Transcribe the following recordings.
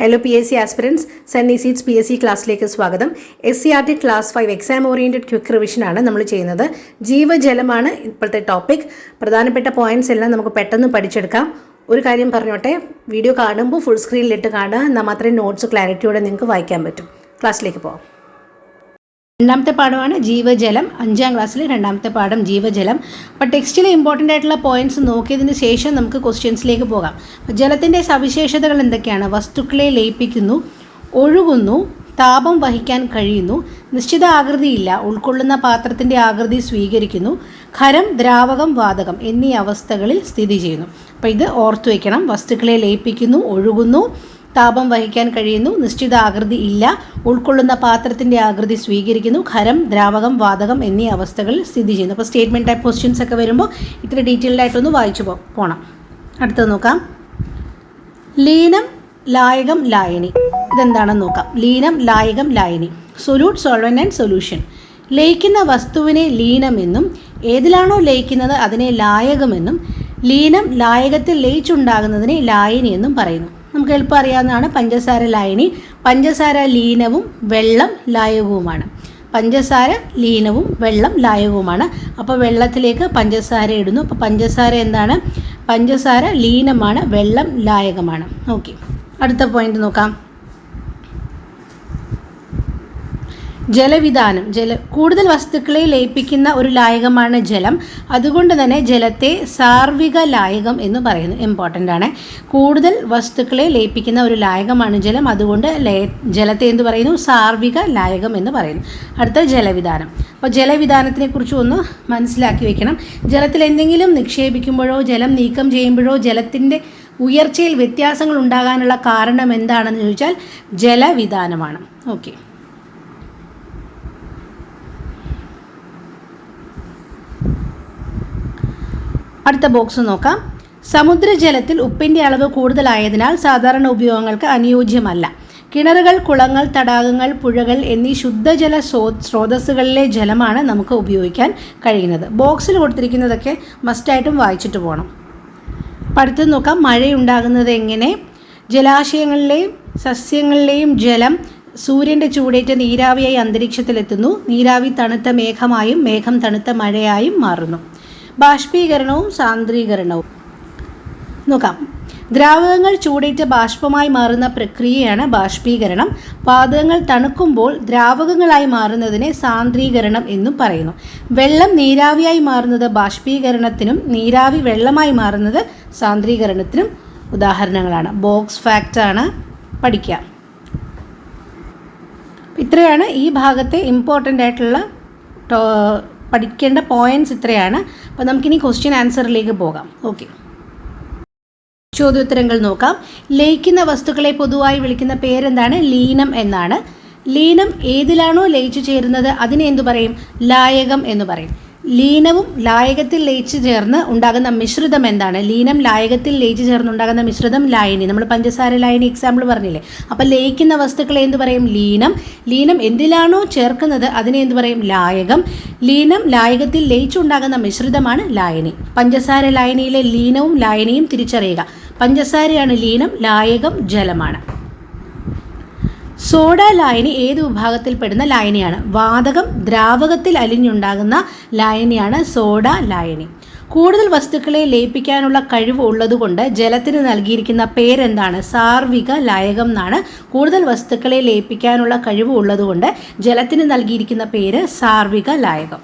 Hello PSC aspirants, Sunny seeds PSC ക്ലാസ്സിലേക്ക് സ്വാഗതം. SCERT class 5 exam oriented quick റിവിഷനാണ് നമ്മൾ ചെയ്യുന്നത്. ജീവജലമാണ് ഇപ്പോഴത്തെ ടോപ്പിക്. പ്രധാനപ്പെട്ട പോയിന്റ്സ് എല്ലാം നമുക്ക് പെട്ടെന്ന് പഠിച്ചെടുക്കാം. ഒരു കാര്യം പറഞ്ഞോട്ടെ, വീഡിയോ കാണുമ്പോൾ ഫുൾ സ്ക്രീനിലിട്ട് കാണുക, എന്നാൽ മാത്രമേ നോട്ട്സ് ക്ലാരിറ്റിയോടെ നിങ്ങൾക്ക് വായിക്കാൻ പറ്റും. ക്ലാസ്സിലേക്ക് പോകാം. രണ്ടാമത്തെ പാഠമാണ് ജീവജലം. 5ാം ക്ലാസ്സിൽ രണ്ടാമത്തെ പാഠം ജീവജലം. അപ്പോൾ ടെക്സ്റ്റിലെ ഇമ്പോർട്ടൻ്റ് ആയിട്ടുള്ള പോയിന്റ്സ് നോക്കിയതിന് ശേഷം നമുക്ക് ക്വസ്റ്റ്യൻസിലേക്ക് പോകാം. ജലത്തിൻ്റെ സവിശേഷതകൾ എന്തൊക്കെയാണ്? വസ്തുക്കളെ ലയിപ്പിക്കുന്നു, ഒഴുകുന്നു, താപം വഹിക്കാൻ കഴിയുന്നു, നിശ്ചിത ആകൃതിയില്ല, ഉൾക്കൊള്ളുന്ന പാത്രത്തിൻ്റെ ആകൃതി സ്വീകരിക്കുന്നു, ഖരം, ദ്രാവകം, വാതകം എന്നീ അവസ്ഥകളിൽ സ്ഥിതി ചെയ്യുന്നു. അപ്പോൾ ഇത് ഓർത്തു വയ്ക്കണം. വസ്തുക്കളെ ലയിപ്പിക്കുന്നു, ഒഴുകുന്നു, താപം വഹിക്കാൻ കഴിയുന്നു, നിശ്ചിത ആകൃതി ഇല്ല, ഉൾക്കൊള്ളുന്ന പാത്രത്തിൻ്റെ ആകൃതി സ്വീകരിക്കുന്നു, ഖരം, ദ്രാവകം, വാതകം എന്നീ അവസ്ഥകളിൽ സ്ഥിതി ചെയ്യുന്നു. അപ്പോൾ സ്റ്റേറ്റ്മെൻറ്റ് ടൈപ്പ് ക്വസ്റ്റ്യൻസ് ഒക്കെ വരുമ്പോൾ ഇത്ര ഡീറ്റെയിൽഡ് ആയിട്ടൊന്ന് വായിച്ചു പോകണം. അടുത്തത് നോക്കാം. ലീനം, ലായകം, ലായനി. ഇതെന്താണെന്ന് നോക്കാം. ലീനം, ലായകം, ലായനി. Solute, solvent and solution. ലയിക്കുന്ന വസ്തുവിനെ ലീനമെന്നും ഏതിലാണോ ലയിക്കുന്നത് അതിനെ ലായകമെന്നും ലീനം ലായകത്തിൽ ലയിച്ചുണ്ടാകുന്നതിനെ ലായനി എന്നും പറയുന്നു. നമുക്ക് എളുപ്പം അറിയാവുന്നതാണ് പഞ്ചസാര ലായനി. പഞ്ചസാര ലീനവും വെള്ളം ലായകവുമാണ്. പഞ്ചസാര ലീനവും വെള്ളം ലായകവുമാണ്. അപ്പോൾ വെള്ളത്തിലേക്ക് പഞ്ചസാര ഇടുന്നു. അപ്പോൾ പഞ്ചസാര എന്താണ്? പഞ്ചസാര ലീനമാണ്, വെള്ളം ലായകമാണ്. ഓക്കെ, അടുത്ത പോയിന്റ് നോക്കാം. ജലവിധാനം. കൂടുതൽ വസ്തുക്കളെ ലയിപ്പിക്കുന്ന ഒരു ലായകമാണ് ജലം. അതുകൊണ്ട് തന്നെ ജലത്തെ സാർവിക ലായകം എന്ന് പറയുന്നു. ഇമ്പോർട്ടൻ്റ് ആണ്. കൂടുതൽ വസ്തുക്കളെ ലയിപ്പിക്കുന്ന ഒരു ലായകമാണ് ജലം. അതുകൊണ്ട് ജലത്തെ എന്ത് പറയുന്നു? സാർവിക ലായകം എന്ന് പറയുന്നു. അടുത്ത ജലവിധാനം. അപ്പോൾ ജലവിധാനത്തിനെ കുറിച്ച് ഒന്ന് മനസ്സിലാക്കി വെക്കണം. ജലത്തിൽ എന്തെങ്കിലും നിക്ഷേപിക്കുമ്പോഴോ ജലം നീക്കം ചെയ്യുമ്പോഴോ ജലത്തിൻ്റെ ഉയർച്ചയിൽ വ്യത്യാസങ്ങൾ ഉണ്ടാകാനുള്ള കാരണം എന്താണെന്ന് ചോദിച്ചാൽ ജലവിധാനമാണ്. ഓക്കെ, അടുത്ത ബോക്സ് നോക്കാം. സമുദ്രജലത്തിൽ ഉപ്പിൻ്റെ അളവ് കൂടുതലായതിനാൽ സാധാരണ ഉപയോഗങ്ങൾക്ക് അനുയോജ്യമല്ല. കിണറുകൾ, കുളങ്ങൾ, തടാകങ്ങൾ, പുഴകൾ എന്നീ ശുദ്ധജല സ്രോതസ്സുകളിലെ ജലമാണ് നമുക്ക് ഉപയോഗിക്കാൻ കഴിയുന്നത്. ബോക്സിൽ കൊടുത്തിരിക്കുന്നതൊക്കെ മസ്റ്റായിട്ടും വായിച്ചിട്ട് പോകണം. അപ്പം അടുത്തത് നോക്കാം. മഴയുണ്ടാകുന്നത് എങ്ങനെ? ജലാശയങ്ങളിലെയും സസ്യങ്ങളിലെയും ജലം സൂര്യൻ്റെ ചൂടേറ്റ് നീരാവിയായി അന്തരീക്ഷത്തിലെത്തുന്നു. നീരാവി തണുത്ത മേഘമായും മേഘം തണുത്ത മഴയായും മാറുന്നു. ബാഷ്പീകരണവും സാന്ദ്രീകരണവും നോക്കാം. ദ്രാവകങ്ങൾ ചൂടേറ്റ് ബാഷ്പമായി മാറുന്ന പ്രക്രിയയാണ് ബാഷ്പീകരണം. വാതകങ്ങൾ തണുക്കുമ്പോൾ ദ്രാവകങ്ങളായി മാറുന്നതിനെ സാന്ദ്രീകരണം എന്നും പറയുന്നു. വെള്ളം നീരാവിയായി മാറുന്നത് ബാഷ്പീകരണത്തിനും നീരാവി വെള്ളമായി മാറുന്നത് സാന്ദ്രീകരണത്തിനും ഉദാഹരണങ്ങളാണ്. ബോക്സ് ഫാക്റ്റാണ്, പഠിക്കുക. ഇത്രയാണ് ഈ ഭാഗത്തെ ഇമ്പോർട്ടൻ്റ് ആയിട്ടുള്ള പഠിക്കേണ്ട പോയിന്റ്സ്. ഇത്രയാണ്. അപ്പോൾ നമുക്കിനി ക്വസ്റ്റ്യൻ ആൻസറിലേക്ക് പോകാം. ഓക്കെ, ചോദ്യോത്തരങ്ങൾ നോക്കാം. ലയിക്കുന്ന വസ്തുക്കളെ പൊതുവായി വിളിക്കുന്ന പേരെന്താണ്? ലീനം എന്നാണ്. ലീനം ഏതിലാണോ ലയിച്ചു ചേരുന്നത് അതിനെ എന്തു പറയും? ലായകം എന്ന് പറയും. ലീനവും ലായകത്തിൽ ലയിച്ചു ചേർന്ന് ഉണ്ടാകുന്ന മിശ്രിതം എന്താണ്? ലീനം ലായകത്തിൽ ലയിച്ചു ചേർന്നുണ്ടാകുന്ന മിശ്രിതം ലായനി. നമ്മൾ പഞ്ചസാര ലായനി എക്സാമ്പിൾ പറഞ്ഞില്ലേ. അപ്പം ലയിക്കുന്ന വസ്തുക്കളെ എന്ത് പറയും? ലീനം. ലീനം എന്തിലാണോ ചേർക്കുന്നത് അതിനെ എന്ത് പറയും? ലായകം. ലീനം ലായകത്തിൽ ലയിച്ചുണ്ടാകുന്ന മിശ്രിതമാണ് ലായനി. പഞ്ചസാര ലായനിയിലെ ലീനവും ലായനിയും തിരിച്ചറിയുക. പഞ്ചസാരയാണ് ലീനം, ലായകം ജലമാണ്. സോഡ ലായനി ഏത് വിഭാഗത്തിൽപ്പെടുന്ന ലായനിയാണ്? വാതകം, ദ്രാവകത്തിൽ അലിഞ്ഞുണ്ടാകുന്ന ലായനിയാണ് സോഡ ലായനി. കൂടുതൽ വസ്തുക്കളെ ലയിപ്പിക്കാനുള്ള കഴിവ് ഉള്ളതുകൊണ്ട് ജലത്തിന് നൽകിയിരിക്കുന്ന പേരെന്താണ്? സാർവിക ലായകം എന്നാണ്. കൂടുതൽ വസ്തുക്കളെ ലയിപ്പിക്കാനുള്ള കഴിവ് ഉള്ളതുകൊണ്ട് ജലത്തിന് നൽകിയിരിക്കുന്ന പേര് സാർവിക ലായകം.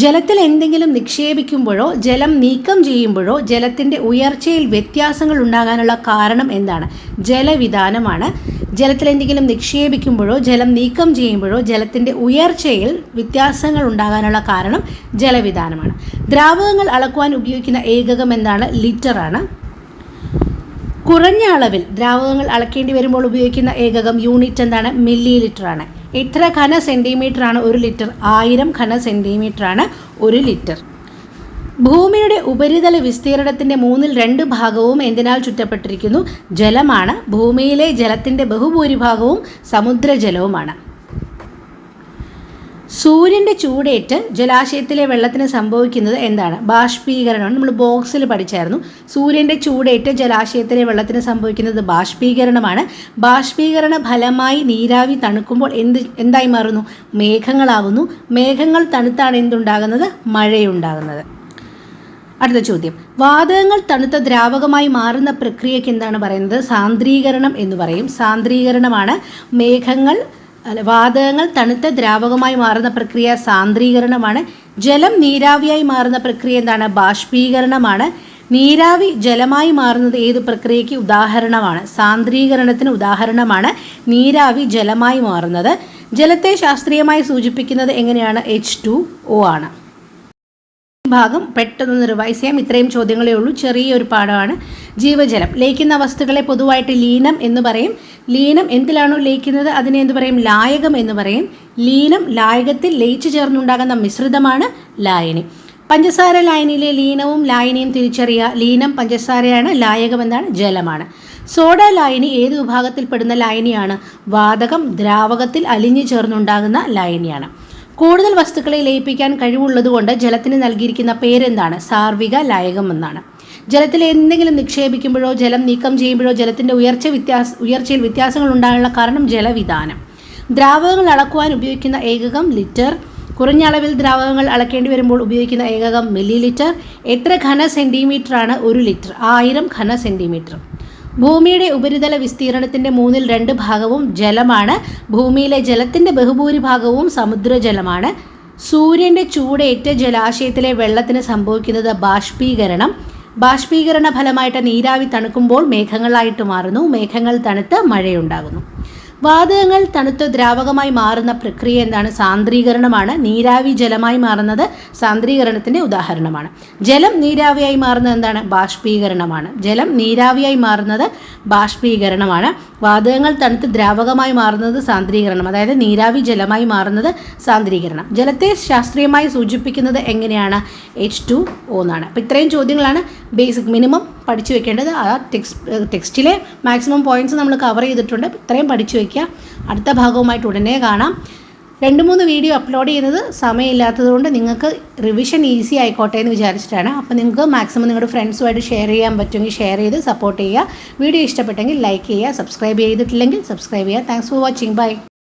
ജലത്തിൽ എന്തെങ്കിലും നിക്ഷേപിക്കുമ്പോഴോ ജലം നീക്കം ചെയ്യുമ്പോഴോ ജലത്തിൻ്റെ ഉയർച്ചയിൽ വ്യത്യാസങ്ങൾ ഉണ്ടാകാനുള്ള കാരണം എന്താണ്? ജലവിധാനമാണ്. ജലത്തിൽ എന്തെങ്കിലും നിക്ഷേപിക്കുമ്പോഴോ ജലം നീക്കം ചെയ്യുമ്പോഴോ ജലത്തിൻ്റെ ഉയർച്ചയിൽ വ്യത്യാസങ്ങൾ ഉണ്ടാകാനുള്ള കാരണം ജലവിധാനമാണ്. ദ്രാവകങ്ങൾ അളക്കുവാൻ ഉപയോഗിക്കുന്ന ഏകകം എന്താണ്? ലിറ്ററാണ്. കുറഞ്ഞ അളവിൽ ദ്രാവകങ്ങൾ അളക്കേണ്ടി വരുമ്പോൾ ഉപയോഗിക്കുന്ന ഏകകം യൂണിറ്റ് എന്താണ്? മില്ലി ലിറ്ററാണ്. എത്ര ഘന സെൻറ്റിമീറ്റർ ആണ് 1 ലിറ്റർ? 1000 ഘന സെൻറ്റിമീറ്റർ ആണ് 1 ലിറ്റർ. ഭൂമിയുടെ ഉപരിതല വിസ്തീർണത്തിൻ്റെ 2/3 ഭാഗവും എന്തിനാൽ ചുറ്റപ്പെട്ടിരിക്കുന്നു? ജലമാണ്. ഭൂമിയിലെ ജലത്തിൻ്റെ ബഹുഭൂരിഭാഗവും സമുദ്രജലവുമാണ്. സൂര്യൻ്റെ ചൂടേറ്റ് ജലാശയത്തിലെ വെള്ളത്തിന് സംഭവിക്കുന്നത് എന്താണ്? ബാഷ്പീകരണമാണ്. നമ്മൾ ബോക്സിൽ പഠിച്ചായിരുന്നു. സൂര്യൻ്റെ ചൂടേറ്റ് ജലാശയത്തിലെ വെള്ളത്തിന് സംഭവിക്കുന്നത് ബാഷ്പീകരണമാണ്. ബാഷ്പീകരണ ഫലമായി നീരാവി തണുക്കുമ്പോൾ എന്തായി മാറുന്നു? മേഘങ്ങളാകുന്നു. മേഘങ്ങൾ തണുത്താണ് എന്തുണ്ടാകുന്നത്? മഴയുണ്ടാകുന്നത്. അടുത്ത ചോദ്യം, വാതകങ്ങൾ തണുത്ത ദ്രാവകമായി മാറുന്ന പ്രക്രിയയ്ക്ക് എന്താണ് പറയുന്നത്? സാന്ദ്രീകരണം എന്ന് പറയും. സാന്ദ്രീകരണമാണ്. വാതകങ്ങൾ തണുത്ത ദ്രാവകമായി മാറുന്ന പ്രക്രിയ സാന്ദ്രീകരണമാണ്. ജലം നീരാവിയായി മാറുന്ന പ്രക്രിയ എന്താണ്? ബാഷ്പീകരണമാണ്. നീരാവി ജലമായി മാറുന്നത് ഏത് പ്രക്രിയയ്ക്ക് ഉദാഹരണമാണ്? സാന്ദ്രീകരണത്തിന് ഉദാഹരണമാണ് നീരാവി ജലമായി മാറുന്നത്. ജലത്തെ ശാസ്ത്രീയമായി സൂചിപ്പിക്കുന്നത് എങ്ങനെയാണ്? H2O ആണ്. ഭാഗം പെട്ടെന്ന് റിവൈസ് ചെയ്യാം. ഇത്രയും ചോദ്യങ്ങളേ ഉള്ളൂ. ചെറിയൊരു പാഠമാണ്. ജീവജലം. ലയിക്കുന്ന വസ്തുക്കളെ പൊതുവായിട്ട് ലീനം എന്ന് പറയും. ലീനം എന്തിലാണോ ലയിക്കുന്നത് അതിനെ എന്ത് പറയും? ലായകം എന്ന് പറയും. ലീനം ലായകത്തിൽ ലയിച്ചു ചേർന്നുണ്ടാകുന്ന മിശ്രിതമാണ് ലായനി. പഞ്ചസാര ലായനിയിലെ ലീനവും ലായനിയും തിരിച്ചറിയുക. ലീനം പഞ്ചസാരയാണ്, ലായകം എന്താണ്? ജലമാണ്. സോഡ ലായനി ഏത് വിഭാഗത്തിൽപ്പെടുന്ന ലായനിയാണ്? വാതകം ദ്രാവകത്തിൽ അലിഞ്ഞു ചേർന്നുണ്ടാകുന്ന ലായനിയാണ്. കൂടുതൽ വസ്തുക്കളെ ലയിപ്പിക്കാൻ കഴിവുള്ളതുകൊണ്ട് ജലത്തിന് നൽകിയിരിക്കുന്ന പേരെന്താണ്? സാർവിക ലായകം എന്നാണ്. ജലത്തിൽ എന്തെങ്കിലും നിക്ഷേപിക്കുമ്പോഴോ ജലം നീക്കം ചെയ്യുമ്പോഴോ ജലത്തിൻ്റെ ഉയർച്ചയിൽ വ്യത്യാസങ്ങൾ ഉണ്ടാകാനുള്ള കാരണം ജലവിധാനം. ദ്രാവകങ്ങൾ അളക്കുവാൻ ഉപയോഗിക്കുന്ന ഏകകം ലിറ്റർ. കുറഞ്ഞ അളവിൽ ദ്രാവകങ്ങൾ അളക്കേണ്ടി വരുമ്പോൾ ഉപയോഗിക്കുന്ന ഏകകം മില്ലി ലിറ്റർ. എത്ര ഘന സെൻറ്റിമീറ്ററാണ് 1 ലിറ്റർ? 1000 ഘന സെൻറ്റിമീറ്റർ. ഭൂമിയുടെ ഉപരിതല വിസ്തീർണത്തിൻ്റെ 2/3 ഭാഗവും ജലമാണ്. ഭൂമിയിലെ ജലത്തിൻ്റെ ബഹുഭൂരിഭാഗവും സമുദ്രജലമാണ്. സൂര്യൻ്റെ ചൂടേറ്റ് ജലാശയത്തിലെ വെള്ളത്തിന് സംഭവിക്കുന്നത് ബാഷ്പീകരണം. ബാഷ്പീകരണ ഫലമായിട്ട് നീരാവി തണുക്കുമ്പോൾ മേഘങ്ങളായിട്ട് മാറുന്നു. മേഘങ്ങൾ തണുത്ത് മഴയുണ്ടാകുന്നു. വാതകങ്ങൾ തണുത്ത ദ്രാവകമായി മാറുന്ന പ്രക്രിയ എന്താണ്? സാന്ദ്രീകരണമാണ്. നീരാവി ജലമായി മാറുന്നത് സാന്ദ്രീകരണത്തിൻ്റെ ഉദാഹരണമാണ്. ജലം നീരാവിയായി മാറുന്നത് എന്താണ്? ബാഷ്പീകരണമാണ്. ജലം നീരാവിയായി മാറുന്നത് ബാഷ്പീകരണമാണ്. വാതകങ്ങൾ തണുത്ത് ദ്രാവകമായി മാറുന്നത് സാന്ദ്രീകരണം. അതായത് നീരാവി ജലമായി മാറുന്നത് സാന്ദ്രീകരണം. ജലത്തെ ശാസ്ത്രീയമായി സൂചിപ്പിക്കുന്നത് എങ്ങനെയാണ്? H2O എന്നാണ്. അപ്പോൾ ഇത്രയും ചോദ്യങ്ങളാണ് ബേസിക് മിനിമം പഠിച്ചു വെക്കേണ്ടത്. ആ ടെക്സ്റ്റിലെ മാക്സിമം പോയിന്റ്സ് നമ്മൾ കവർ ചെയ്തിട്ടുണ്ട്. ഇത്രയും പഠിച്ചു വയ്ക്കുക. അടുത്ത ഭാഗവുമായിട്ട് ഉടനെ കാണാം. 2-3 വീഡിയോ അപ്ലോഡ് ചെയ്യുന്നത് സമയമില്ലാത്തതുകൊണ്ട് നിങ്ങൾക്ക് റിവിഷൻ ഈസി ആയിക്കോട്ടെ എന്ന് വിചാരിച്ചിട്ടാണ്. അപ്പോൾ നിങ്ങൾക്ക് മാക്സിമം നിങ്ങളുടെ ഫ്രണ്ട്സുമായിട്ട് ഷെയർ ചെയ്യാൻ പറ്റുമെങ്കിൽ ഷെയർ ചെയ്ത് സപ്പോർട്ട് ചെയ്യുക. വീഡിയോ ഇഷ്ടപ്പെട്ടെങ്കിൽ ലൈക്ക് ചെയ്യുക. സബ്സ്ക്രൈബ് ചെയ്തിട്ടില്ലെങ്കിൽ സബ്സ്ക്രൈബ് ചെയ്യുക. Thanks for watching. ബൈ.